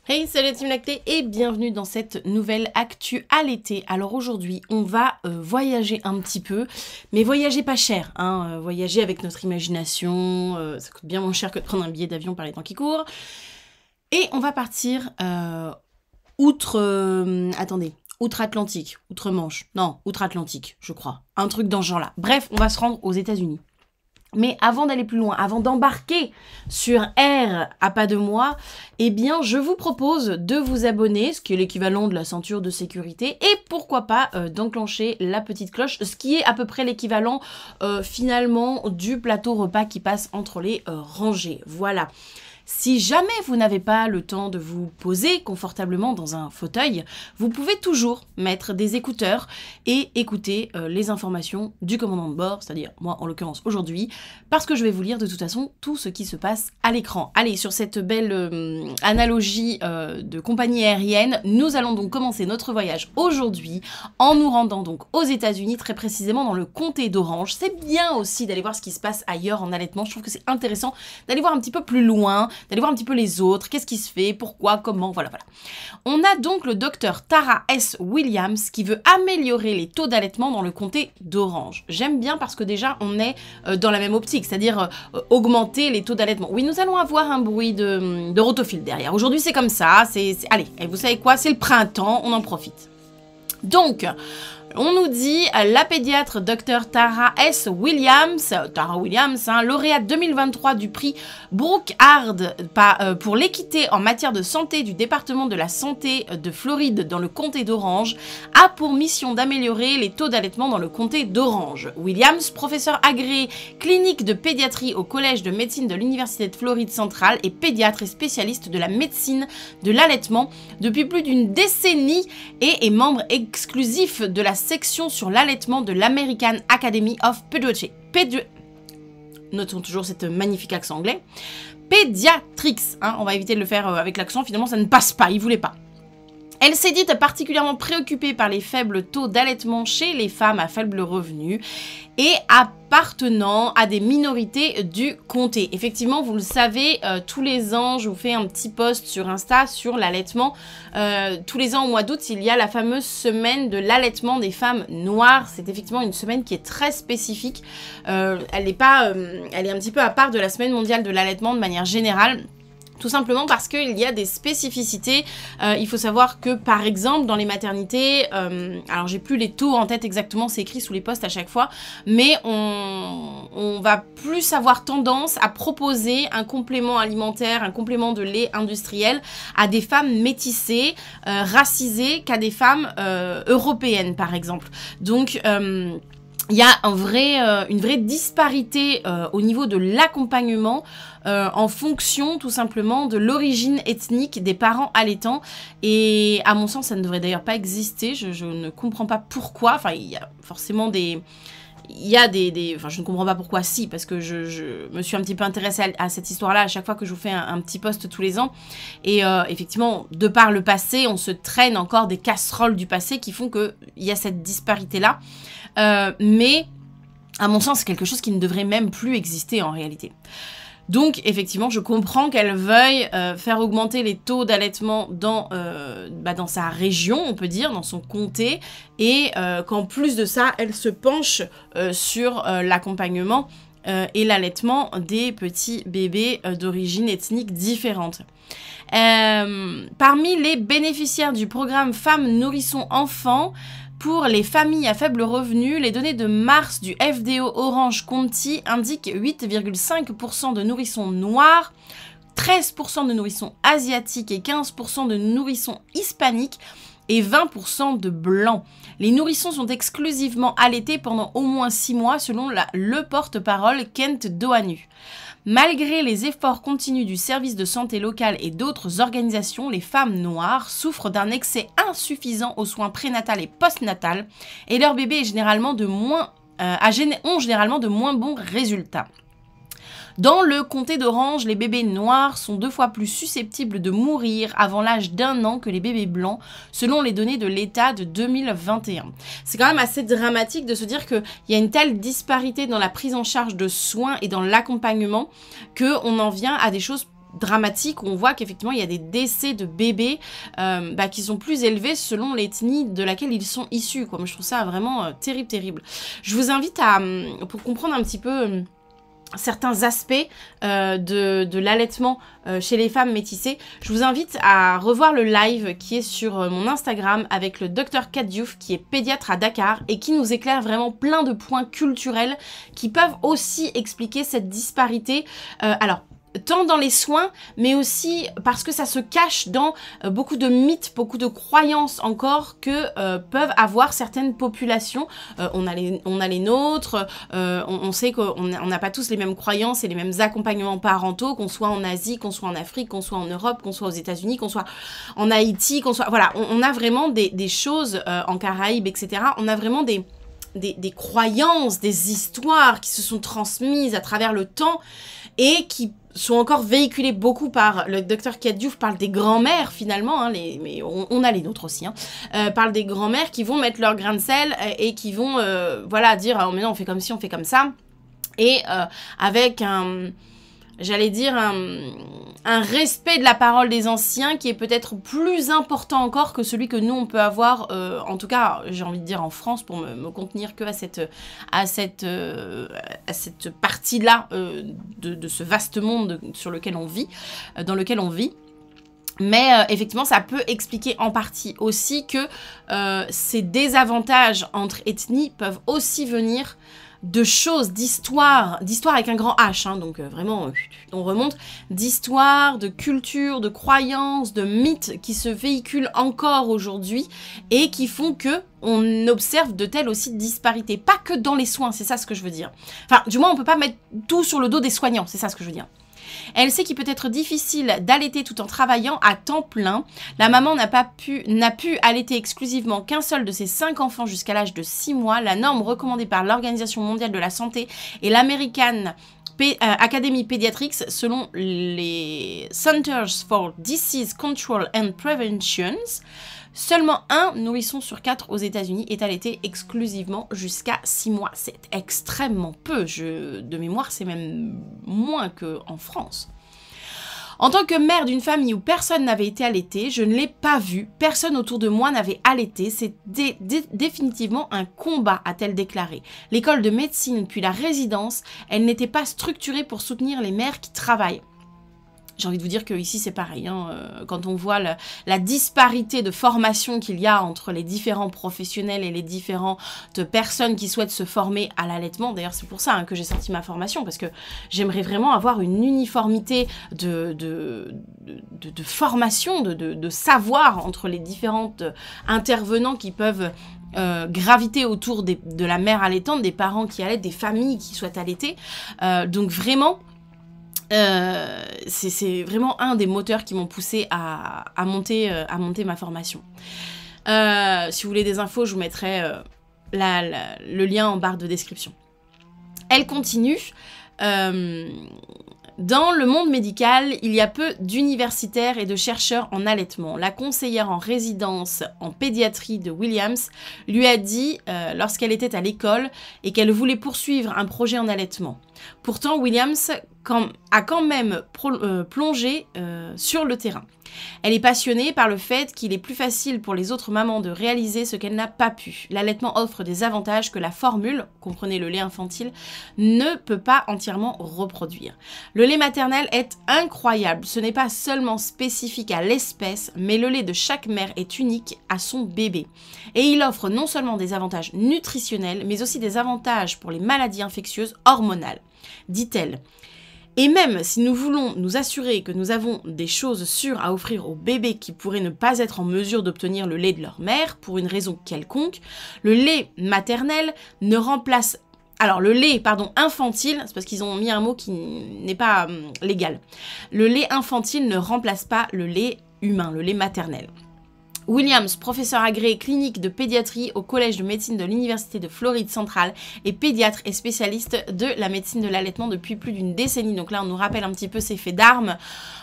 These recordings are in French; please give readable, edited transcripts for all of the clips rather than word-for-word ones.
Hey, salut la team lactée et bienvenue dans cette nouvelle actu à l'été. Alors aujourd'hui, on va voyager un petit peu, mais voyager pas cher, hein, voyager avec notre imagination, ça coûte bien moins cher que de prendre un billet d'avion par les temps qui courent. Et on va partir outre-Atlantique, outre-Manche, non, outre-Atlantique, je crois, un truc dans ce genre-là. Bref, on va se rendre aux États-Unis. Mais avant d'aller plus loin, avant d'embarquer sur R à pas de moi, eh bien, je vous propose de vous abonner, ce qui est l'équivalent de la ceinture de sécurité, et pourquoi pas d'enclencher la petite cloche, ce qui est à peu près l'équivalent finalement du plateau repas qui passe entre les rangées. Voilà. Si jamais vous n'avez pas le temps de vous poser confortablement dans un fauteuil, vous pouvez toujours mettre des écouteurs et écouter les informations du commandant de bord, c'est-à-dire moi en l'occurrence aujourd'hui, parce que je vais vous lire de toute façon tout ce qui se passe à l'écran. Allez, sur cette belle analogie de compagnie aérienne, nous allons donc commencer notre voyage aujourd'hui en nous rendant donc aux États-Unis, très précisément dans le comté d'Orange. C'est bien aussi d'aller voir ce qui se passe ailleurs en allaitement, je trouve que c'est intéressant d'aller voir un petit peu plus loin, d'aller voir un petit peu les autres, qu'est-ce qui se fait, pourquoi, comment, voilà. On a donc le docteur Tara S. Williams qui veut améliorer les taux d'allaitement dans le comté d'Orange. J'aime bien parce que déjà on est dans la même optique, c'est-à-dire augmenter les taux d'allaitement. Oui, nous allons avoir un bruit de rotophile derrière. Aujourd'hui c'est comme ça, allez, et vous savez quoi, c'est le printemps, on en profite. Donc, on nous dit la pédiatre Dr Tara S. Williams, lauréate 2023 du prix Brookhart pour l'équité en matière de santé du département de la santé de Floride dans le comté d'Orange, a pour mission d'améliorer les taux d'allaitement dans le comté d'Orange. Williams, professeur agréé clinique de pédiatrie au collège de médecine de l'université de Floride centrale, est pédiatre et spécialiste de la médecine de l'allaitement depuis plus d'une décennie et est membre exclusif de la section sur l'allaitement de l'American Academy of Pediatrics. Notons toujours cette magnifique accent anglais. Pediatrics, hein, on va éviter de le faire avec l'accent, finalement ça ne passe pas, il voulait pas. Elle s'est dite particulièrement préoccupée par les faibles taux d'allaitement chez les femmes à faible revenu et appartenant à des minorités du comté. Effectivement, vous le savez, tous les ans, je vous fais un petit post sur Insta sur l'allaitement. Tous les ans au mois d'août, il y a la fameuse semaine de l'allaitement des femmes noires. C'est effectivement une semaine qui est très spécifique. Elle est un petit peu à part de la semaine mondiale de l'allaitement de manière générale. Tout simplement parce qu'il y a des spécificités. Il faut savoir que, par exemple, dans les maternités, alors j'ai plus les taux en tête exactement, c'est écrit sous les posts à chaque fois, mais on va plus avoir tendance à proposer un complément alimentaire, un complément de lait industriel à des femmes métissées, racisées, qu'à des femmes européennes, par exemple. Donc, il y a une vraie disparité au niveau de l'accompagnement en fonction tout simplement de l'origine ethnique des parents allaitants, et à mon sens ça ne devrait d'ailleurs pas exister. Je ne comprends pas pourquoi. Enfin, il y a forcément enfin, je ne comprends pas pourquoi, si, parce que je me suis un petit peu intéressée à cette histoire-là à chaque fois que je vous fais un petit post tous les ans. Et effectivement, de par le passé, on se traîne encore des casseroles du passé qui font qu'il y a cette disparité-là. Mais, à mon sens, c'est quelque chose qui ne devrait même plus exister en réalité. Donc, effectivement, je comprends qu'elle veuille faire augmenter les taux d'allaitement dans sa région, on peut dire, dans son comté, et qu'en plus de ça, elle se penche sur l'accompagnement et l'allaitement des petits bébés d'origine ethnique différente. Parmi les bénéficiaires du programme Femmes Nourrissons Enfants, pour les familles à faible revenu, les données de mars du FDO Orange County indiquent 8,5% de nourrissons noirs, 13% de nourrissons asiatiques et 15% de nourrissons hispaniques et 20% de blancs. Les nourrissons sont exclusivement allaités pendant au moins 6 mois selon le porte-parole Kent Dohanu. Malgré les efforts continus du service de santé local et d'autres organisations, les femmes noires souffrent d'un accès insuffisant aux soins prénatal et postnatal et leur bébé ont généralement de moins bons résultats. Dans le comté d'Orange, les bébés noirs sont 2 fois plus susceptibles de mourir avant l'âge d'1 an que les bébés blancs, selon les données de l'État de 2021. C'est quand même assez dramatique de se dire qu'il y a une telle disparité dans la prise en charge de soins et dans l'accompagnement qu'on en vient à des choses dramatique où on voit qu'effectivement il y a des décès de bébés qui sont plus élevés selon l'ethnie de laquelle ils sont issus, quoi. Moi, je trouve ça vraiment terrible. Je vous invite à, pour comprendre un petit peu certains aspects de l'allaitement chez les femmes métissées, je vous invite à revoir le live qui est sur mon Instagram avec le Dr Kadiouf qui est pédiatre à Dakar et qui nous éclaire vraiment plein de points culturels qui peuvent aussi expliquer cette disparité. Alors, tant dans les soins, mais aussi parce que ça se cache dans beaucoup de mythes, beaucoup de croyances encore que peuvent avoir certaines populations. On a les nôtres, on sait qu'on n'a pas tous les mêmes croyances et les mêmes accompagnements parentaux, qu'on soit en Asie, qu'on soit en Afrique, qu'on soit en Europe, qu'on soit aux États-Unis, qu'on soit en Haïti, qu'on soit... Voilà, on a vraiment des choses en Caraïbes, etc. On a vraiment des croyances, des histoires qui se sont transmises à travers le temps et qui sont encore véhiculées beaucoup par le docteur Kadiouf, parle des grands-mères finalement, hein, mais on a les nôtres aussi, hein, parle des grands-mères qui vont mettre leur grain de sel et qui vont voilà, dire oh, mais non, on fait comme ci, on fait comme ça, et avec j'allais dire un respect de la parole des anciens qui est peut-être plus important encore que celui que nous on peut avoir, en tout cas j'ai envie de dire en France, pour me contenir que à cette partie-là de ce vaste monde sur lequel on vit, dans lequel on vit. Mais effectivement, ça peut expliquer en partie aussi que ces désavantages entre ethnies peuvent aussi venir de choses, d'histoire avec un grand H, hein, donc vraiment, on remonte, d'histoire, de culture, de croyances, de mythes qui se véhiculent encore aujourd'hui et qui font que on observe de telles aussi disparités. Pas que dans les soins, c'est ça ce que je veux dire. Enfin, du moins, on peut pas mettre tout sur le dos des soignants, c'est ça ce que je veux dire. Elle sait qu'il peut être difficile d'allaiter tout en travaillant à temps plein. La maman n'a pu allaiter exclusivement qu'un seul de ses 5 enfants jusqu'à l'âge de 6 mois. La norme recommandée par l'Organisation mondiale de la santé et l'American Academy Pediatrics, selon les Centers for Disease Control and Prevention, seulement un nourrisson sur 4 aux États-Unis est allaité exclusivement jusqu'à 6 mois. C'est extrêmement peu. De mémoire, c'est même moins qu'en France. En tant que mère d'une famille où personne n'avait été allaité, je ne l'ai pas vu, personne autour de moi n'avait allaité, c'est définitivement un combat, a-t-elle déclaré. L'école de médecine puis la résidence, elle n'était pas structurée pour soutenir les mères qui travaillent. J'ai envie de vous dire que ici c'est pareil, hein, quand on voit la disparité de formation qu'il y a entre les différents professionnels et les différentes personnes qui souhaitent se former à l'allaitement. D'ailleurs c'est pour ça hein, que j'ai sorti ma formation, parce que j'aimerais vraiment avoir une uniformité de formation, de savoir entre les différentes intervenants qui peuvent graviter autour de la mère allaitante, des parents qui allaitent, des familles qui souhaitent allaiter. Donc vraiment... c'est vraiment un des moteurs qui m'ont poussé à monter ma formation. Si vous voulez des infos, je vous mettrai le lien en barre de description. Elle continue. Dans le monde médical, il y a peu d'universitaires et de chercheurs en allaitement. La conseillère en résidence en pédiatrie de Williams lui a dit, lorsqu'elle était à l'école, et qu'elle voulait poursuivre un projet en allaitement. Pourtant, Williams a quand même plongé sur le terrain. Elle est passionnée par le fait qu'il est plus facile pour les autres mamans de réaliser ce qu'elle n'a pas pu. L'allaitement offre des avantages que la formule, comprenez le lait infantile, ne peut pas entièrement reproduire. Le lait maternel est incroyable. Ce n'est pas seulement spécifique à l'espèce, mais le lait de chaque mère est unique à son bébé. Et il offre non seulement des avantages nutritionnels, mais aussi des avantages pour les maladies infectieuses hormonales, dit-elle. Et même si nous voulons nous assurer que nous avons des choses sûres à offrir aux bébés qui pourraient ne pas être en mesure d'obtenir le lait de leur mère pour une raison quelconque, le lait maternel ne remplace... Alors le lait, infantile, c'est parce qu'ils ont mis un mot qui n'est pas légal. Le lait infantile ne remplace pas le lait humain, le lait maternel. Williams, professeur agréé clinique de pédiatrie au Collège de médecine de l'Université de Floride centrale, est pédiatre et spécialiste de la médecine de l'allaitement depuis plus d'une décennie. Donc là, on nous rappelle un petit peu ces faits d'armes.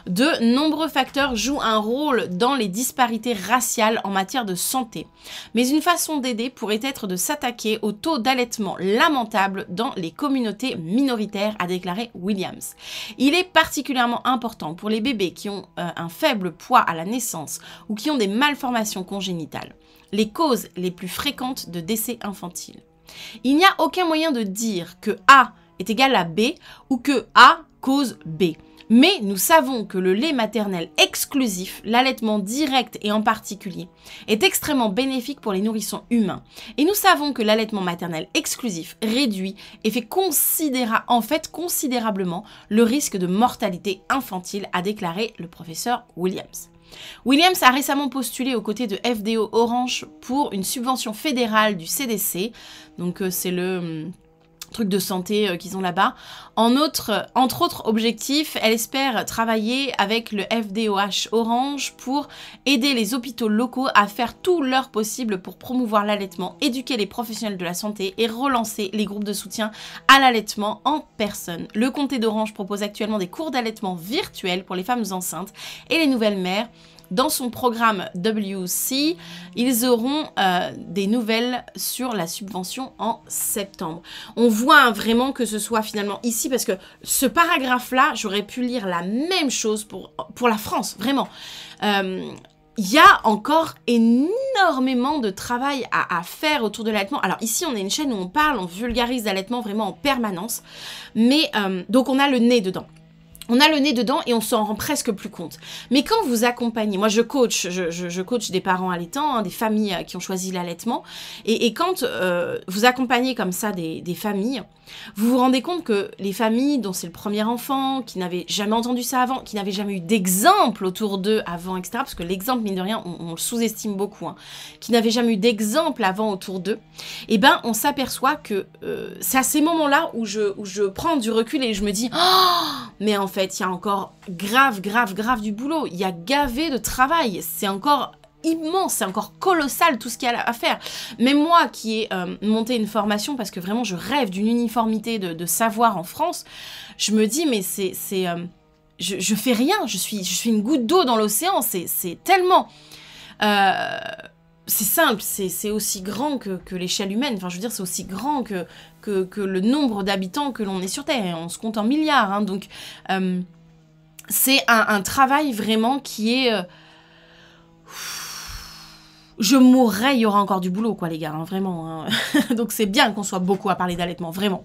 De nombreux facteurs jouent un rôle dans les disparités raciales en matière de santé. Mais une façon d'aider pourrait être de s'attaquer au taux d'allaitement lamentable dans les communautés minoritaires, a déclaré Williams. Il est particulièrement important pour les bébés qui ont un faible poids à la naissance ou qui ont des malformations congénitales, les causes les plus fréquentes de décès infantiles. Il n'y a aucun moyen de dire que A est égal à B ou que A cause B. Mais nous savons que le lait maternel exclusif, l'allaitement direct et en particulier, est extrêmement bénéfique pour les nourrissons humains. Et nous savons que l'allaitement maternel exclusif réduit et fait considérablement le risque de mortalité infantile, a déclaré le professeur Williams. Williams a récemment postulé aux côtés de FDO Orange pour une subvention fédérale du CDC, donc c'est le truc de santé qu'ils ont là-bas. Entre autres objectifs, elle espère travailler avec le FDOH Orange pour aider les hôpitaux locaux à faire tout leur possible pour promouvoir l'allaitement, éduquer les professionnels de la santé et relancer les groupes de soutien à l'allaitement en personne. Le comté d'Orange propose actuellement des cours d'allaitement virtuels pour les femmes enceintes et les nouvelles mères. Dans son programme WC, ils auront des nouvelles sur la subvention en septembre. On voit vraiment que ce soit finalement ici, parce que ce paragraphe-là, j'aurais pu lire la même chose pour la France, vraiment. Il y a encore énormément de travail à faire autour de l'allaitement. Alors ici, on est une chaîne où on parle, on vulgarise l'allaitement vraiment en permanence. Mais donc on a le nez dedans. On a le nez dedans et on s'en rend presque plus compte. Mais quand vous accompagnez, moi je coach des parents allaitants, hein, des familles qui ont choisi l'allaitement, et quand vous accompagnez comme ça des familles, vous vous rendez compte que les familles dont c'est le premier enfant, qui n'avaient jamais entendu ça avant, qui n'avaient jamais eu d'exemple autour d'eux avant, etc., parce que l'exemple, mine de rien, on le sous-estime beaucoup, hein, qui n'avaient jamais eu d'exemple avant autour d'eux, et ben on s'aperçoit que c'est à ces moments-là où je prends du recul et je me dis « Oh, mais en fait, il y a encore grave du boulot, il y a gavé de travail, c'est encore... » immense, c'est encore colossal tout ce qu'il y a à faire. Même moi qui ai monté une formation, parce que vraiment je rêve d'une uniformité de savoir en France, je me dis mais je fais rien, je suis une goutte d'eau dans l'océan, c'est tellement... c'est simple, c'est aussi grand que l'échelle humaine, enfin je veux dire c'est aussi grand que le nombre d'habitants que l'on est sur Terre, et on se compte en milliards, hein, donc c'est un travail vraiment qui est... Je mourrais, il y aura encore du boulot, quoi, les gars, hein, vraiment. Hein. Donc c'est bien qu'on soit beaucoup à parler d'allaitement, vraiment.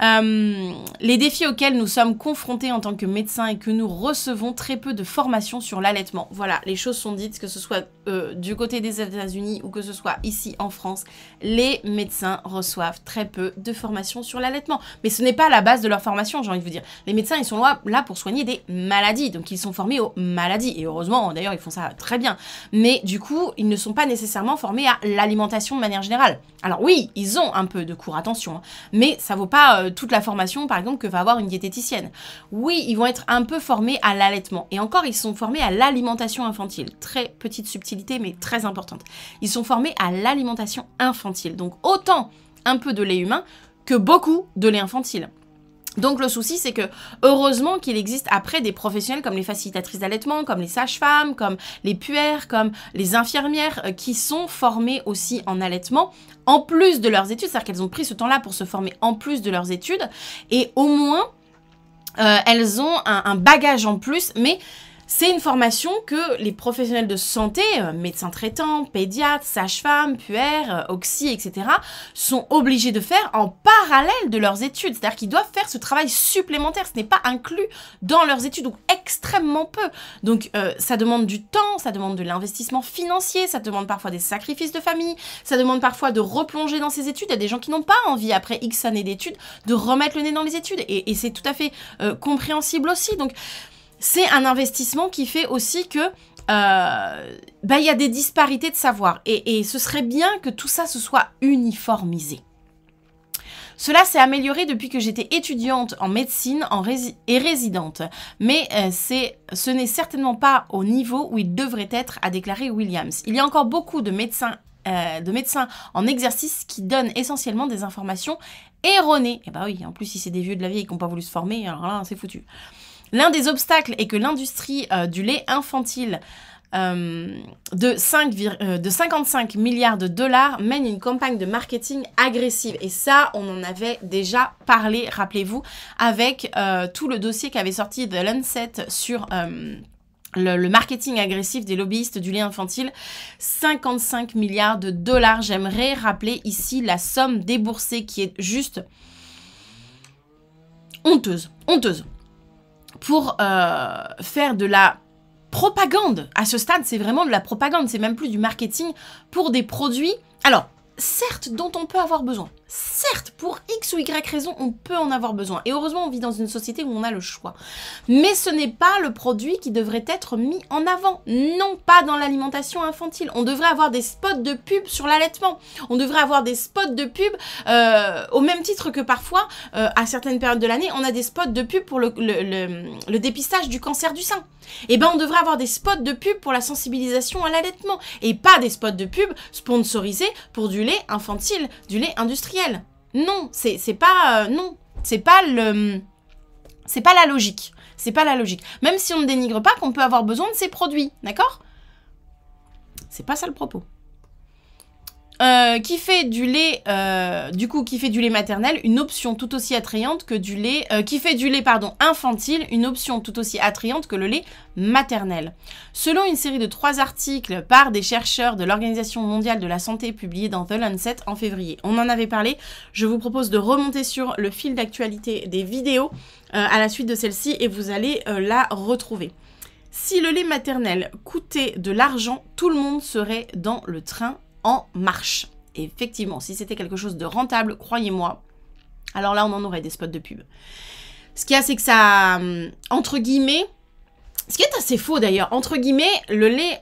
Les défis auxquels nous sommes confrontés en tant que médecins et que nous recevons très peu de formation sur l'allaitement. Voilà, les choses sont dites, que ce soit du côté des États-Unis ou que ce soit ici en France, les médecins reçoivent très peu de formation sur l'allaitement. Mais ce n'est pas la base de leur formation, j'ai envie de vous dire. Les médecins, ils sont là pour soigner des maladies, donc ils sont formés aux maladies. Et heureusement, d'ailleurs, ils font ça très bien. Mais du coup, ils ne sont pas nécessairement formés à l'alimentation de manière générale. Alors oui, ils ont un peu de cours, attention, hein, mais ça vaut pas toute la formation, par exemple, que va avoir une diététicienne. Oui, ils vont être un peu formés à l'allaitement. Et encore, ils sont formés à l'alimentation infantile. Très petite subtilité, mais très importante. Ils sont formés à l'alimentation infantile. Donc, autant un peu de lait humain que beaucoup de lait infantile. Donc le souci, c'est que heureusement qu'il existe après des professionnels comme les facilitatrices d'allaitement, comme les sages-femmes, comme les puères, comme les infirmières qui sont formées aussi en allaitement en plus de leurs études. C'est-à-dire qu'elles ont pris ce temps-là pour se former en plus de leurs études et au moins elles ont un bagage en plus, mais... C'est une formation que les professionnels de santé, médecins traitants, pédiatres, sages-femmes, puères, oxy, etc. sont obligés de faire en parallèle de leurs études. C'est-à-dire qu'ils doivent faire ce travail supplémentaire. Ce n'est pas inclus dans leurs études, ou extrêmement peu. Donc ça demande du temps, ça demande de l'investissement financier, ça demande parfois des sacrifices de famille, ça demande parfois de replonger dans ces études. Il y a des gens qui n'ont pas envie, après X années d'études, de remettre le nez dans les études. Et c'est tout à fait compréhensible aussi. Donc... c'est un investissement qui fait aussi que y a des disparités de savoir. Et ce serait bien que tout ça se soit uniformisé. Cela s'est amélioré depuis que j'étais étudiante en médecine et résidente, mais ce n'est certainement pas au niveau où il devrait être, a déclaré Williams. Il y a encore beaucoup de médecins en exercice qui donnent essentiellement des informations erronées. Et bah oui, en plus si c'est des vieux de la vieille qui n'ont pas voulu se former, alors là c'est foutu. L'un des obstacles est que l'industrie du lait infantile de 55 milliards de dollars mène une campagne de marketing agressive. Et ça, on en avait déjà parlé, rappelez-vous, avec tout le dossier qu'avait sorti The Lancet sur le marketing agressif des lobbyistes du lait infantile. 55 milliards de dollars. J'aimerais rappeler ici la somme déboursée qui est juste honteuse. Pour faire de la propagande. À ce stade, c'est vraiment de la propagande. C'est même plus du marketing pour des produits. Alors, certes, dont on peut avoir besoin. Certes, pour X ou Y raison, on peut en avoir besoin. Et heureusement, on vit dans une société où on a le choix. Mais ce n'est pas le produit qui devrait être mis en avant. Non, pas dans l'alimentation infantile. On devrait avoir des spots de pub sur l'allaitement. On devrait avoir des spots de pub au même titre que parfois, à certaines périodes de l'année, on a des spots de pub pour le dépistage du cancer du sein. Eh ben, on devrait avoir des spots de pub pour la sensibilisation à l'allaitement. Et pas des spots de pub sponsorisés pour du lait infantile, du lait industriel. Non, c'est pas non, c'est pas la logique. C'est pas la logique. Même si on ne dénigre pas qu'on peut avoir besoin de ces produits, d'accord? C'est pas ça le propos. Qui fait du lait maternel une option tout aussi attrayante que du lait qui fait du lait infantile une option tout aussi attrayante que le lait maternel. Selon une série de 3 articles par des chercheurs de l'Organisation mondiale de la santé publiés dans The Lancet en février. On en avait parlé, je vous propose de remonter sur le fil d'actualité des vidéos à la suite de celle-ci et vous allez la retrouver. Si le lait maternel coûtait de l'argent, tout le monde serait dans le train en marche. Et effectivement, si c'était quelque chose de rentable, croyez-moi, alors là, on en aurait des spots de pub. Ce qu'il y a, c'est que ça, entre guillemets, ce qui est assez faux d'ailleurs, entre guillemets, le lait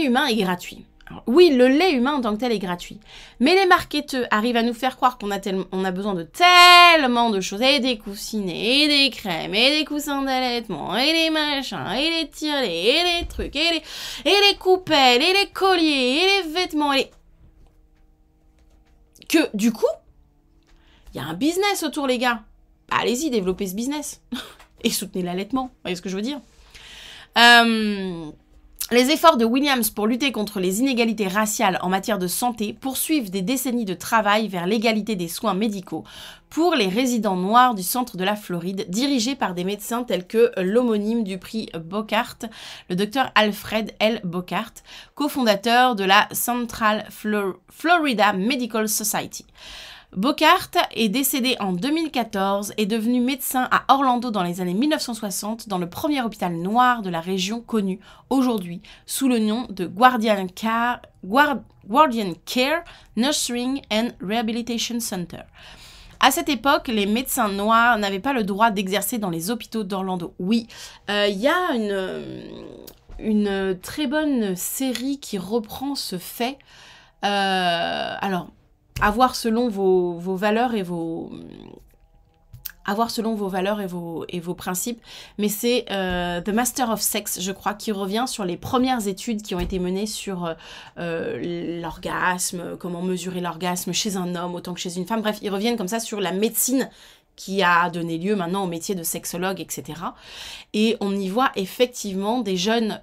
humain est gratuit. Alors, oui, le lait humain en tant que tel est gratuit. Mais les marketeurs arrivent à nous faire croire qu'on a besoin de tellement de choses, et des coussinets, et des crèmes, et des coussins d'allaitement, et des machins, et les tirelets, et les trucs, et les coupelles, et les colliers, et les vêtements, que du coup, il y a un business autour, les gars. Allez-y, développez ce business. Et soutenez l'allaitement. Vous voyez ce que je veux dire? Les efforts de Williams pour lutter contre les inégalités raciales en matière de santé poursuivent des décennies de travail vers l'égalité des soins médicaux pour les résidents noirs du centre de la Floride, dirigés par des médecins tels que l'homonyme du prix Bocart, le docteur Alfred L. Bocart, cofondateur de la Central Florida Medical Society. Bocart est décédé en 2014 et devenu médecin à Orlando dans les années 1960 dans le premier hôpital noir de la région connu aujourd'hui sous le nom de Guardian Care Nursing and Rehabilitation Center. À cette époque, les médecins noirs n'avaient pas le droit d'exercer dans les hôpitaux d'Orlando. Oui, il y a une très bonne série qui reprend ce fait. Alors, à voir selon vos valeurs et vos principes, mais c'est The Master of Sex, je crois, qui revient sur les premières études qui ont été menées sur l'orgasme, comment mesurer l'orgasme chez un homme autant que chez une femme. Bref, ils reviennent comme ça sur la médecine qui a donné lieu maintenant au métier de sexologue, etc. Et on y voit effectivement des jeunes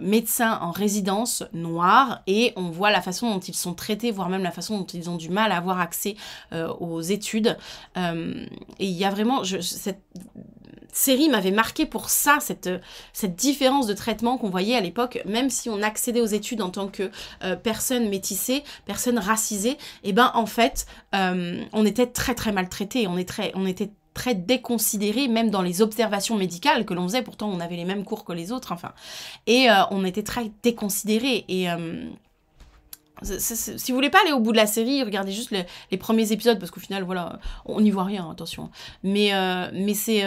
médecins en résidence noirs et on voit la façon dont ils sont traités, voire même la façon dont ils ont du mal à avoir accès aux études. Et il y a vraiment... cette série m'avait marqué pour ça, cette différence de traitement qu'on voyait à l'époque, même si on accédait aux études en tant que personne métissée, personne racisée, et ben en fait, on était très très maltraités, on était très déconsidérés, même dans les observations médicales que l'on faisait, pourtant on avait les mêmes cours que les autres, enfin, et on était très déconsidérés, et... si vous voulez pas aller au bout de la série, regardez juste les premiers épisodes, parce qu'au final, voilà, on n'y voit rien, attention. Mais c'est...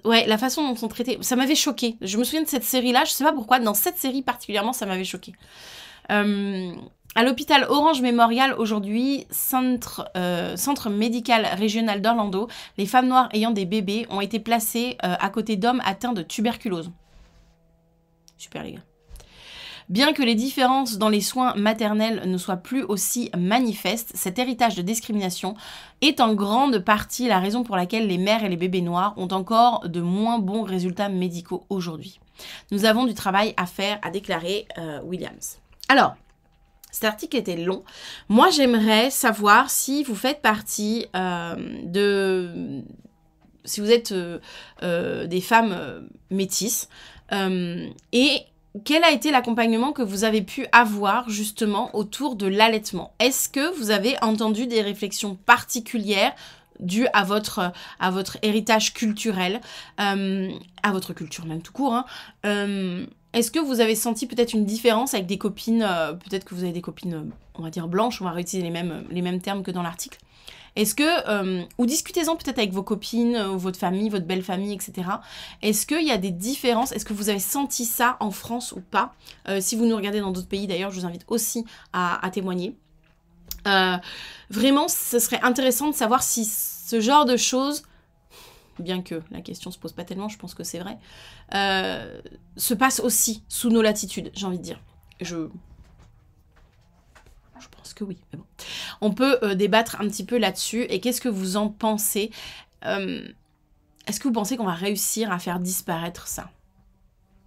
ouais, la façon dont ils sont traités, ça m'avait choquée. Je me souviens de cette série-là, je sais pas pourquoi, dans cette série particulièrement, ça m'avait choquée. À l'hôpital Orange Memorial aujourd'hui, centre médical régional d'Orlando, les femmes noires ayant des bébés ont été placées à côté d'hommes atteints de tuberculose. Super les gars. Bien que les différences dans les soins maternels ne soient plus aussi manifestes, cet héritage de discrimination est en grande partie la raison pour laquelle les mères et les bébés noirs ont encore de moins bons résultats médicaux aujourd'hui. Nous avons du travail à faire, a déclaré Williams. Alors, cet article était long. Moi, j'aimerais savoir si vous faites partie si vous êtes des femmes métisses et quel a été l'accompagnement que vous avez pu avoir justement autour de l'allaitement. Est-ce que vous avez entendu des réflexions particulières dues à votre héritage culturel, à votre culture même tout court, hein, est-ce que vous avez senti peut-être une différence avec des copines, peut-être que vous avez des copines, on va dire blanches, on va réutiliser les mêmes termes que dans l'article. Est-ce que, ou discutez-en peut-être avec vos copines, ou votre famille, votre belle famille, etc. Est-ce qu'il y a des différences? Est-ce que vous avez senti ça en France ou pas? Si vous nous regardez dans d'autres pays d'ailleurs, je vous invite aussi à témoigner. Vraiment, ce serait intéressant de savoir si ce genre de choses, bien que la question se pose pas tellement, je pense que c'est vrai, se passe aussi sous nos latitudes, j'ai envie de dire. Je pense que oui, mais bon. On peut débattre un petit peu là-dessus, et qu'est-ce que vous en pensez? Est-ce que vous pensez qu'on va réussir à faire disparaître ça?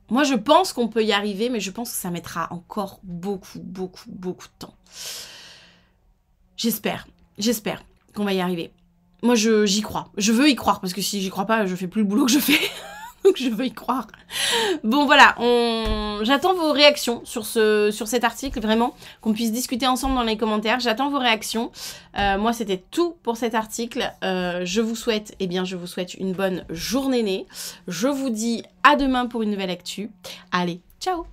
Moi, je pense qu'on peut y arriver, mais je pense que ça mettra encore beaucoup de temps. J'espère qu'on va y arriver. Moi, j'y crois. Je veux y croire, parce que si j'y crois pas, je fais plus le boulot que je fais. Donc, je veux y croire. Bon, voilà. J'attends vos réactions sur cet article, vraiment. Qu'on puisse discuter ensemble dans les commentaires. J'attends vos réactions. Moi, c'était tout pour cet article. Je vous souhaite une bonne journée. Je vous dis à demain pour une nouvelle actu. Allez, ciao!